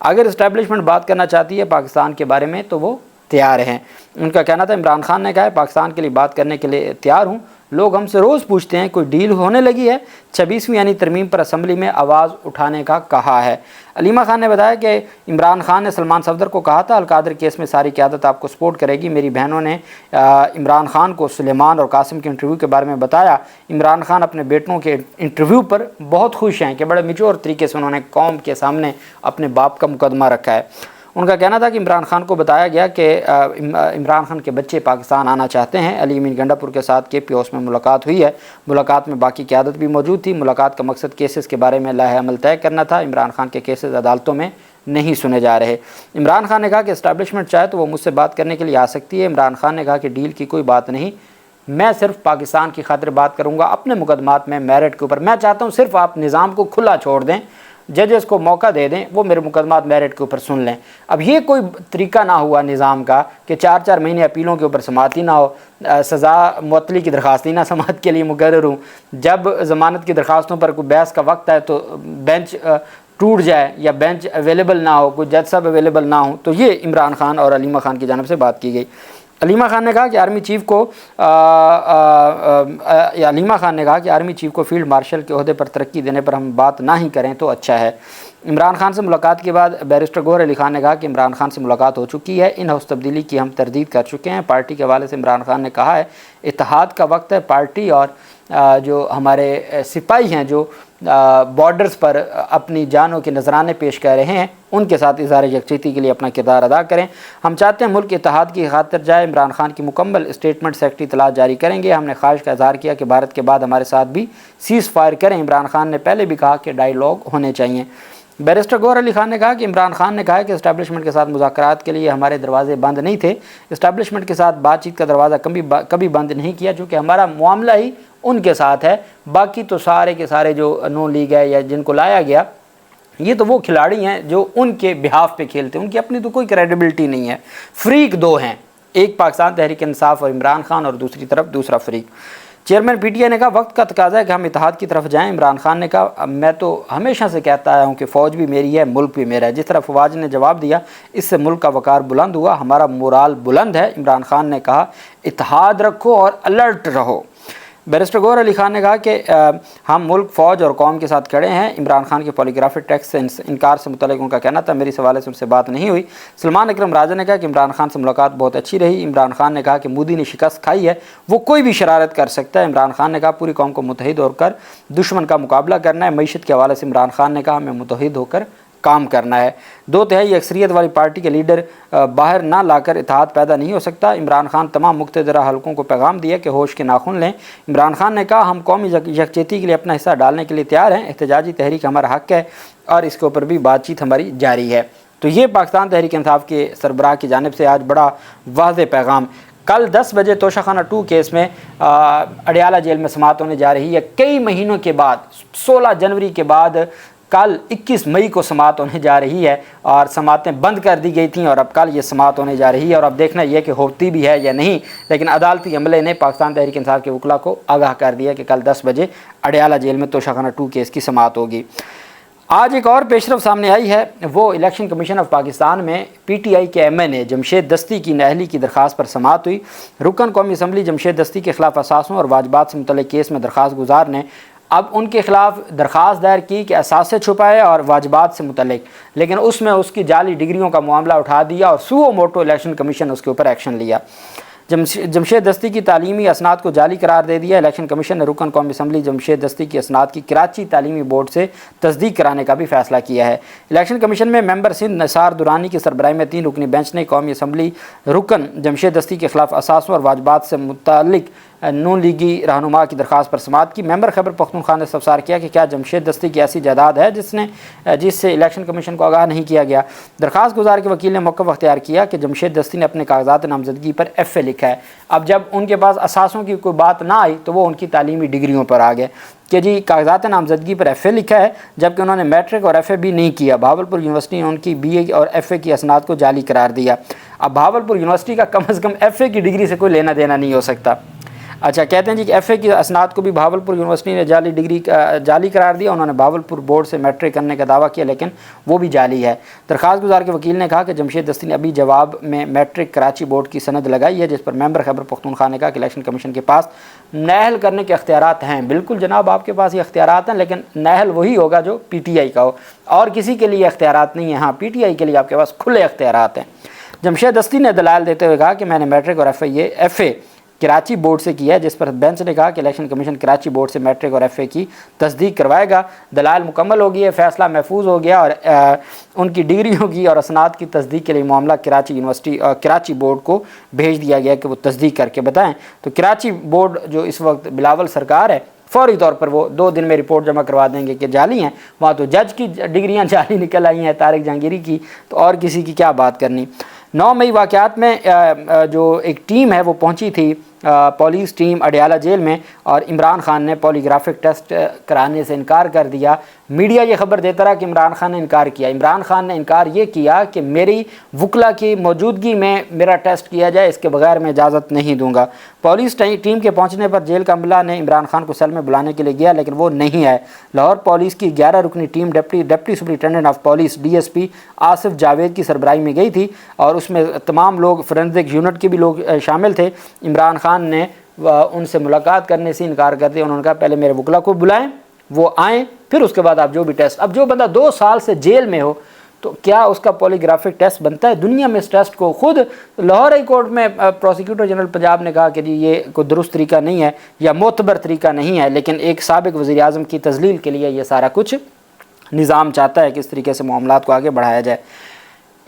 اگر اسٹیبلشمنٹ بات کرنا چاہتی ہے پاکستان کے بارے میں تو وہ تیار ہیں۔ ان کا کہنا تھا، عمران خان نے کہا ہے پاکستان کے لیے بات کرنے کے لیے تیار ہوں، لوگ ہم سے روز پوچھتے ہیں کوئی ڈیل ہونے لگی ہے، 26ویں یعنی ترمیم پر اسمبلی میں آواز اٹھانے کا کہا ہے۔ علیمہ خان نے بتایا کہ عمران خان نے سلمان صفدر کو کہا تھا القادر کیس میں ساری قیادت آپ کو سپورٹ کرے گی۔ میری بہنوں نے عمران خان کو سلیمان اور قاسم کے انٹرویو کے بارے میں بتایا۔ عمران خان اپنے بیٹوں کے انٹرویو پر بہت خوش ہیں کہ بڑے میچور طریقے سے انہوں نے قوم کے سامنے اپنے باپ کا مقدمہ رکھا ہے۔ ان کا کہنا تھا کہ عمران خان کو بتایا گیا کہ عمران خان کے بچے پاکستان آنا چاہتے ہیں۔ علی امین گنڈا پور کے ساتھ کے پی اوس میں ملاقات ہوئی ہے، ملاقات میں باقی قیادت بھی موجود تھی۔ ملاقات کا مقصد کیسز کے بارے میں لائحہ عمل طے کرنا تھا۔ عمران خان کے کیسز عدالتوں میں نہیں سنے جا رہے۔ عمران خان نے کہا کہ اسٹیبلشمنٹ چاہے تو وہ مجھ سے بات کرنے کے لیے آ سکتی ہے۔ عمران خان نے کہا کہ ڈیل کی کوئی بات نہیں، میں صرف پاکستان کی خاطر بات کروں گا اپنے مقدمات میں میرٹ کے اوپر۔ میں چاہتا ہوں صرف آپ نظام کو کھلا چھوڑ دیں، ججز کو موقع دے دیں، وہ میرے مقدمات میرٹ کے اوپر سن لیں۔ اب یہ کوئی طریقہ نہ ہوا نظام کا کہ 4 مہینے اپیلوں کے اوپر سماعت ہی نہ ہو، سزا معطلی کی درخواست ہی نہ سماعت کے لیے مقرر ہوں، جب ضمانت کی درخواستوں پر کوئی بحث کا وقت ہے تو بینچ ٹوٹ جائے یا بینچ اویلیبل نہ ہو، کوئی جج صاحب اویلیبل نہ ہوں۔ تو یہ عمران خان اور علیمہ خان کی جانب سے بات کی گئی۔ علیمہ خان نے کہا کہ آرمی چیف کو فیلڈ مارشل کے عہدے پر ترقی دینے پر ہم بات نہ ہی کریں تو اچھا ہے۔ عمران خان سے ملاقات کے بعد بیرسٹر گوہر علی خان نے کہا کہ عمران خان سے ملاقات ہو چکی ہے، ان ہاؤس تبدیلی کی ہم تردید کر چکے ہیں۔ پارٹی کے حوالے سے عمران خان نے کہا ہے اتحاد کا وقت ہے، پارٹی اور جو ہمارے سپاہی ہیں جو بارڈرز پر اپنی جانوں کے نذرانے پیش کر رہے ہیں ان کے ساتھ اظہار یکجہتی کے لیے اپنا کردار ادا کریں۔ ہم چاہتے ہیں ملک اتحاد کی خاطر جائے۔ عمران خان کی مکمل اسٹیٹمنٹ سیکرٹری اطلاعات جاری کریں گے۔ ہم نے خواہش کا اظہار کیا کہ بھارت کے بعد ہمارے ساتھ بھی سیز فائر کریں۔ عمران خان نے پہلے بھی کہا کہ ڈائیلاگ ہونے چاہیے۔ بیرسٹر گوہر علی خان نے کہا کہ عمران خان نے کہا کہ اسٹیبلشمنٹ کے ساتھ مذاکرات کے لیے ہمارے دروازے بند نہیں تھے، اسٹیبلشمنٹ کے ساتھ بات چیت کا دروازہ کبھی بند نہیں کیا، چونکہ ہمارا معاملہ ہی ان کے ساتھ ہے۔ باقی تو سارے کے سارے جو نو لیگ ہے یا جن کو لایا گیا یہ تو وہ کھلاڑی ہیں جو ان کے بہاف پہ کھیلتے ہیں، ان کی اپنی تو کوئی کریڈیبلٹی نہیں ہے۔ فریق دو ہیں، ایک پاکستان تحریک انصاف اور عمران خان اور دوسری طرف دوسرا فریق۔ چیئرمین پی ٹی آئی نے کہا وقت کا تقاضا ہے کہ ہم اتحاد کی طرف جائیں۔ عمران خان نے کہا میں تو ہمیشہ سے کہتا آیا ہوں کہ فوج بھی میری ہے، ملک بھی میرا ہے۔ جس طرح فوج نے جواب دیا اس سے ملک کا وقار بلند ہوا، ہمارا مورال بلند ہے۔ عمران خان نے کہا اتحاد رکھو اور الرٹ رہو۔ بیرسٹر گوہر علی خان نے کہا کہ ہم ملک، فوج اور قوم کے ساتھ کھڑے ہیں۔ عمران خان کے پولیگرافی ٹیکس سے انکار سے متعلق ان کا کہنا تھا میری اس حوالے سے ان سے بات نہیں ہوئی۔ سلمان اکرم راجہ نے کہا کہ عمران خان سے ملاقات بہت اچھی رہی۔ عمران خان نے کہا کہ مودی نے شکست کھائی ہے، وہ کوئی بھی شرارت کر سکتا ہے۔ عمران خان نے کہا پوری قوم کو متحد ہو کر دشمن کا مقابلہ کرنا ہے۔ معیشت کے حوالے سے عمران خان نے کہا ہمیں متحد ہو کر کام کرنا ہے۔ 2/3 اکثریت والی پارٹی کے لیڈر باہر نہ لا کر اتحاد پیدا نہیں ہو سکتا۔ عمران خان تمام مقتدرہ حلقوں کو پیغام دیا کہ ہوش کے ناخن لیں۔ عمران خان نے کہا ہم قومی یکجہتی کے لیے اپنا حصہ ڈالنے کے لیے تیار ہیں، احتجاجی تحریک ہمارا حق ہے اور اس کے اوپر بھی بات چیت ہماری جاری ہے۔ تو یہ پاکستان تحریک انصاف کے سربراہ کی جانب سے آج بڑا واضح پیغام۔ کل 10 بجے توشہ خانہ 2 کیس میں اڈیالہ جیل میں سماعت ہونے جا رہی ہے۔ کئی مہینوں کے بعد 16 جنوری کے بعد کل 21 مئی کو سماعت ہونے جا رہی ہے اور سماعتیں بند کر دی گئی تھیں اور اب کل یہ سماعت ہونے جا رہی ہے اور اب دیکھنا یہ کہ ہوتی بھی ہے یا نہیں، لیکن عدالتی عملے نے پاکستان تحریک انصاف کے وکلاء کو آگاہ کر دیا کہ کل 10 بجے اڈیالہ جیل میں توشہ خانہ 2 کیس کی سماعت ہوگی۔ آج ایک اور پیشرفت سامنے آئی ہے، وہ الیکشن کمیشن آف پاکستان میں پی ٹی آئی کے ایم این اے جمشید دستی کی نااہلی کی درخواست پر سماعت ہوئی۔ رکن قومی اسمبلی جمشید دستی کے خلاف اثاثوں اور واجبات سے متعلق کیس میں درخواست گزار نے اب ان کے خلاف درخواست دائر کی کہ اثاثے چھپائے اور واجبات سے متعلق، لیکن اس میں اس کی جعلی ڈگریوں کا معاملہ اٹھا دیا اور سوو موٹو الیکشن کمیشن اس کے اوپر ایکشن لیا۔ جمشید دستی کی تعلیمی اسناد کو جعلی قرار دے دیا۔ الیکشن کمیشن نے رکن قومی اسمبلی جمشید دستی کی اسناد کی کراچی تعلیمی بورڈ سے تصدیق کرانے کا بھی فیصلہ کیا ہے۔ الیکشن کمیشن میں ممبر سندھ نثار دورانی کی سربراہی میں 3 رکنی بینچ نے قومی اسمبلی رکن جمشید دستی کے خلاف اثاثوں اور واجبات سے متعلق نون لیگی رہنما کی درخواست پر سماعت کی۔ ممبر خیبر پختونخوا نے استفسار کیا کہ کیا جمشید دستی کی ایسی جائیداد ہے جس سے الیکشن کمیشن کو آگاہ نہیں کیا گیا۔ درخواست گزار کے وکیل نے موقف اختیار کیا کہ جمشید دستی نے اپنے کاغذات نامزدگی پر ایف اے لکھا ہے۔ اب جب ان کے پاس اثاثوں کی کوئی بات نہ آئی تو وہ ان کی تعلیمی ڈگریوں پر آ گئے کہ جی کاغذات نامزدگی پر ایف اے لکھا ہے، جبکہ انہوں نے میٹرک اور ایف اے بھی نہیں کیا۔ بہاولپور یونیورسٹی نے ان کی بی اے اور ایف اے کی اسناد کو جعلی قرار دیا۔ اب بہاولپور یونیورسٹی کا کم از کم ایف اے کی ڈگری سے کوئی لینا دینا نہیں ہو سکتا۔ اچھا کہتے ہیں جی کہ ایف اے کی اسناد کو بھی بھاولپور یونیورسٹی نے جعلی قرار دیا. انہوں نے بھاولپور بورڈ سے میٹرک کرنے کا دعویٰ کیا لیکن وہ بھی جعلی ہے. درخواست گزار کے وکیل نے کہا کہ جمشید دستی نے ابھی جواب میں میٹرک کراچی بورڈ کی سند لگائی ہے جس پر ممبر خیبر پختونخوا نے کہا کہ الیکشن کمیشن کے پاس نااہل کرنے کے اختیارات ہیں. بالکل جناب آپ کے پاس یہ اختیارات ہیں لیکن نااہل وہی ہوگا جو پی ٹی آئی کا ہو اور کسی کے لیے اختیارات نہیں ہیں. ہاں پی ٹی آئی کے لیے آپ کے پاس کھلے اختیارات ہیں. جمشید دستی نے دلائل دیتے ہوئے کہا کہ میں نے میٹرک اور ایف اے کراچی بورڈ سے کیا ہے جس پر بینچ نے کہا کہ الیکشن کمیشن کراچی بورڈ سے میٹرک اور ایف اے کی تصدیق کروائے گا. دلائل مکمل ہو گئی ہے, فیصلہ محفوظ ہو گیا اور ان کی ڈگریوں کی اور اسناد کی تصدیق کے لیے معاملہ کراچی یونیورسٹی اور کراچی بورڈ کو بھیج دیا گیا کہ وہ تصدیق کر کے بتائیں. تو کراچی بورڈ جو اس وقت بلاول سرکار ہے فوری طور پر وہ 2 دن میں رپورٹ جمع کروا دیں گے کہ جعلی ہیں. وہاں تو جج کی ڈگریاں جعلی نکل آئی ہیں, طارق جہانگیری کی, تو اور کسی کی کیا بات کرنی. 9 مئی واقعات میں جو ایک ٹیم ہے وہ پہنچی تھی پولیس ٹیم اڈیالہ جیل میں اور عمران خان نے پولیگرافک ٹیسٹ کرانے سے انکار کر دیا. میڈیا یہ خبر دیتا رہا کہ عمران خان نے انکار کیا. عمران خان نے انکار یہ کیا کہ میری وکلا کی موجودگی میں میرا ٹیسٹ کیا جائے, اس کے بغیر میں اجازت نہیں دوں گا. پولیس ٹیم کے پہنچنے پر جیل کا عملہ نے عمران خان کو سیل میں بلانے کے لیے گیا لیکن وہ نہیں آئے. لاہور پولیس کی 11 رکنی team deputy superintendent of police D S P Asif Javed کی سربراہی میں گئی تھی اور اس میں تمام لوگ فورینزک یونٹ کے بھی لوگ شامل تھے. عمران خان نے ان سے ملاقات کرنے سے انکار کر دیا. انہوں نے کہا پہلے میرے وکلا کو بلائیں, وہ آئیں, پھر اس کے بعد آپ جو بھی ٹیسٹ. اب جو بندہ 2 سال سے جیل میں ہو تو کیا اس کا پولیگرافک ٹیسٹ بنتا ہے؟ دنیا میں اس ٹیسٹ کو خود لاہور ہائی کورٹ میں پروسیکیوٹر جنرل پنجاب نے کہا کہ جی یہ کوئی درست طریقہ نہیں ہے یا معتبر طریقہ نہیں ہے, لیکن ایک سابق وزیر اعظم کی تذلیل کے لیے یہ سارا کچھ نظام چاہتا ہے کہ اس طریقے سے معاملات کو آگے بڑھایا جائے.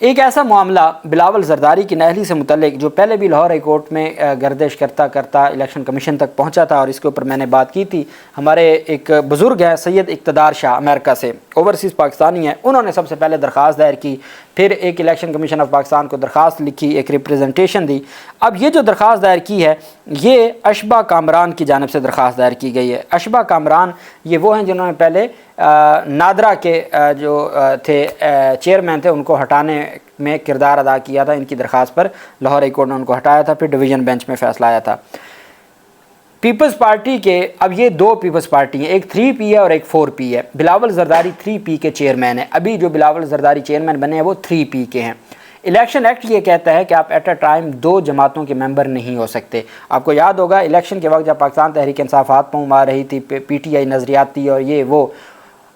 ایک ایسا معاملہ بلاول زرداری کی نااہلی سے متعلق جو پہلے بھی لاہور ہائی کورٹ میں گردش کرتا الیکشن کمیشن تک پہنچا تھا اور اس کے اوپر میں نے بات کی تھی. ہمارے ایک بزرگ ہیں سید اقتدار شاہ, امریکہ سے اوورسیز پاکستانی ہیں, انہوں نے سب سے پہلے درخواست دائر کی, پھر ایک الیکشن کمیشن آف پاکستان کو درخواست لکھی, ایک ریپریزنٹیشن دی. اب یہ جو درخواست دائر کی ہے یہ اشبہ کامران کی جانب سے درخواست دائر کی گئی ہے. اشبہ کامران یہ وہ ہیں جنہوں نے پہلے نادرا کے جو تھے چیئرمین تھے ان کو ہٹانے میں کردار ادا کیا تھا. ان کی درخواست پر لاہور ہائی کورٹ نے ان کو ہٹایا تھا, پھر ڈویژن بینچ میں فیصلہ آیا تھا. پیپلز پارٹی کے اب یہ 2 پیپلز پارٹی ہیں, ایک 3P ہے اور ایک 4P ہے. بلاول زرداری 3P کے چیئرمین ہیں. ابھی جو بلاول زرداری چیئرمین بنے ہیں وہ 3P کے ہیں. الیکشن ایکٹ یہ کہتا ہے کہ آپ ایٹ اے ٹائم 2 جماعتوں کے ممبر نہیں ہو سکتے. آپ کو یاد ہوگا الیکشن کے وقت جب پاکستان تحریک انصاف ہاتھ پاؤں مار رہی تھی, پی ٹی آئی نظریاتی اور یہ وہ,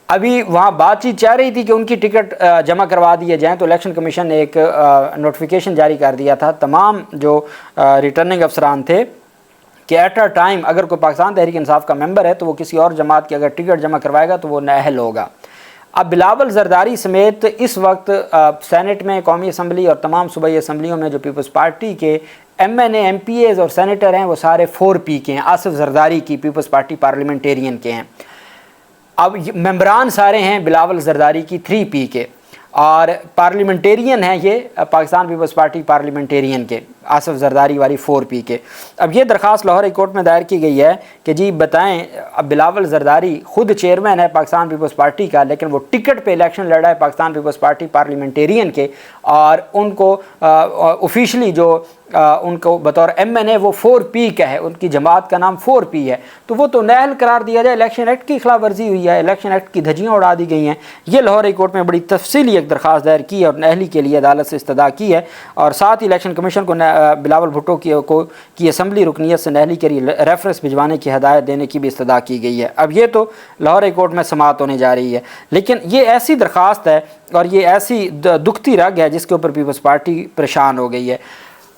ابھی وہاں بات چیت چاہ رہی تھی کہ ان کی ٹکٹ جمع کروا دیے جائیں تو الیکشن کمیشن نے ایک نوٹیفیکیشن جاری کر دیا تھا تمام جو ریٹرننگ افسران تھے کہ ایٹ اے ٹائم اگر کوئی پاکستان تحریک انصاف کا ممبر ہے تو وہ کسی اور جماعت کی اگر ٹکٹ جمع کروائے گا تو وہ نااہل ہوگا. اب بلاول زرداری سمیت اس وقت سینٹ میں, قومی اسمبلی اور تمام صوبائی اسمبلیوں میں جو پیپلز پارٹی کے MNA MPAs اور سینیٹر ہیں وہ سارے 4P کے ہیں. آصف زرداری کی پیپلز پارٹی پارلیمنٹیرین کے ہیں. اب ممبران سارے ہیں بلاول زرداری کی 3P کے اور پارلیمنٹیرین ہیں یہ پاکستان پیپلز پارٹی پارلیمنٹیرین کے, آصف زرداری والی 4P کے. اب یہ درخواست لاہور ہائی کورٹ میں دائر کی گئی ہے کہ جی بتائیں, اب بلاول زرداری خود چیئرمین ہے پاکستان پیپلز پارٹی کا لیکن وہ ٹکٹ پہ الیکشن لڑ رہا ہے پاکستان پیپلز پارٹی پارلیمنٹیرین کے, اور ان کو آفیشلی جو ان کو بطور MNA وہ 4P کا ہے, ان کی جماعت کا نام 4P ہے, تو وہ تو نااہل قرار دیا جائے. الیکشن ایکٹ کی خلاف ورزی ہوئی ہے, الیکشن ایکٹ کی دھجیاں اڑا دی گئی ہیں. یہ لاہور ہائی کورٹ میں بڑی تفصیلی ایک درخواست دائر کی ہے اور نااہلی کے لیے عدالت سے استدعا کی ہے, اور ساتھ ہی الیکشن کمیشن کو بلاول بھٹو کی اسمبلی رکنیت سے نااہلی کے لیے ریفرنس بھجوانے کی ہدایت دینے کی بھی استدعا کی گئی ہے. اب یہ تو لاہور ہائی کورٹ میں سماعت ہونے جا رہی ہے, لیکن یہ ایسی درخواست ہے اور یہ ایسی دکھتی رگ ہے جس کے اوپر پیپلز پارٹی پریشان ہو گئی ہے.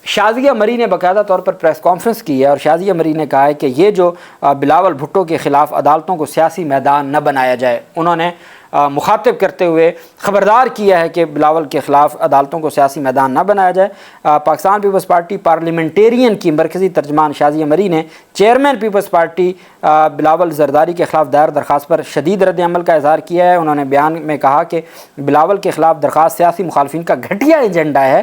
شازیہ مری نے باقاعدہ طور پر پریس کانفرنس کی ہے اور شازیہ مری نے کہا ہے کہ یہ جو بلاول بھٹو کے خلاف عدالتوں کو سیاسی میدان نہ بنایا جائے. انہوں نے مخاطب کرتے ہوئے خبردار کیا ہے کہ بلاول کے خلاف عدالتوں کو سیاسی میدان نہ بنایا جائے. پاکستان پیپلز پارٹی پارلیمنٹیرین کی مرکزی ترجمان شازیہ مری نے چیئرمین پیپلز پارٹی بلاول زرداری کے خلاف دائر درخواست پر شدید رد عمل کا اظہار کیا ہے. انہوں نے بیان میں کہا کہ بلاول کے خلاف درخواست سیاسی مخالفین کا گھٹیا ایجنڈا ہے.